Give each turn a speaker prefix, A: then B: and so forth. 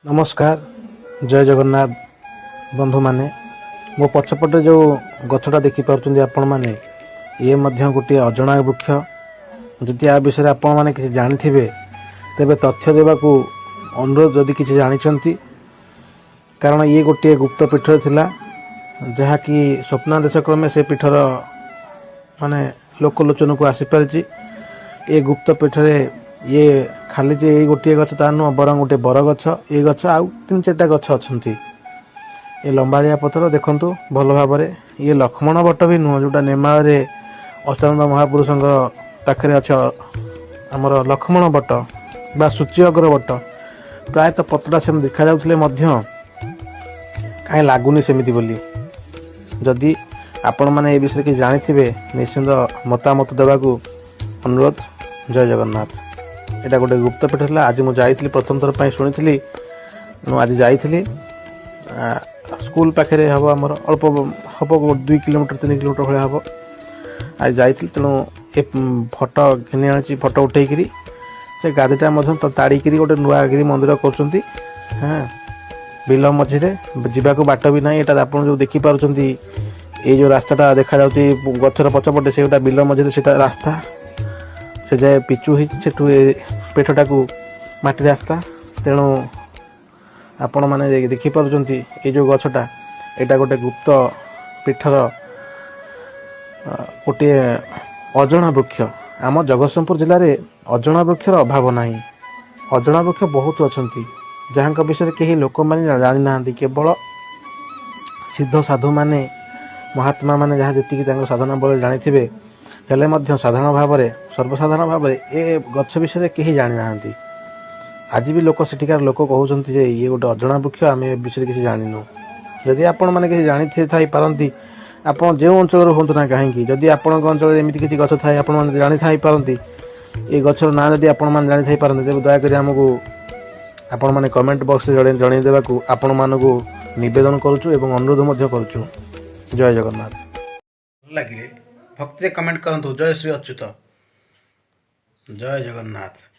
A: नमस्कार जय जगन्नाथ बंधु माने मो पछपटे जो गछटा देखिपुं आपण मैंने ये गोटे अजଣା वृक्ष जदि या विषय आपण मैंने किसी जानी तेबे तथ्य देवाकू अनुरोध जदि किसी जानी कारण ये गोटे गुप्त पीठर थिला जहाँकि स्वप्नादेश क्रमे से पीठर माने लोकलोचन को आसीपारी ये गुप्त पीठरे ये खाली जे ये गोटे गछ ता नुह बर गोटे बर गछ ये गछ आउ तीन चार्टा गछ अच्छा ये लंबाड़िया पथर देखु भल भाव ये लक्ष्मण बट भी नुह जोटा नेमाल अष्टानंद महापुरुष पाखे अच्छ आमर लक्ष्मण बट बा सूची अग्र बट प्रायतः पत्रटा से देखा जाउथिले कहीं लगुनि सेमती बोली जदि आपण मैंने ये विषय कि जानी निश्चिंत मतामत देवाकू अनुरोध। जय जगन्नाथ। एटा गोटे गुप्त पीठ था। आज मुझे प्रथम थर पर शुणी आज जाइली स्कूल पाखे हम आमर अल्प हम 2 किलोमीटर 3 किलोमीटर भाया हम आज जाइली तेणु ये फटो घिनी आनी फटो उठेकरी से गादीटा ताड़िक गोटे नुआगिरी मंदिर कर हाँ बिल मझे जावाक बाट भी ना यहाँ आप जो देखिपुं ये जो रास्ताटा देखा गचर पछपटे से बिल मझे से रास्ता से जाए पिचु होठू पेठटा को माटी रास्ता तेणु आपण मैंने देखिपुं ये जो गछटा यहाँ गोटे गुप्त पीठर गोटे अजଣା वृक्ष आम जगतसिंहपुर जिले में अजଣା वृक्षर अभाव ना अजଣା वृक्ष बहुत अच्छा जहाँ विषय कहीं लोक मैंने जानी ना केवल सिद्ध साधु माने महात्मा माने जहाँ जी साधना बल जानी हेले साधारण भाव सर्वसाधारण भाव ये गछ विषय कहीं जानी ना आज भी लोक सेठिकार लोक कहते हैं ये गोटे अजଣା वृक्ष आम ए विषय किसी जानिनु जदि आपण मैंने किसी जानी पारती आप जो अंचल हूँ ना कहीं जदि आपण अंचल एमती किसी गछ थाए आप जानी पारती ये गचर ना जदि आपण मैंने जानी पारती तेज दयाकोरी आमको आपण मैंने कमेंट बॉक्स में जन देवाकू आपण मानकू निवेदन करुचु एवं अनुरोध करुचु। जय जगन्नाथ। लगे भक्ति कमेंट करंतु। जय श्री अच्युत। जय जगन्नाथ।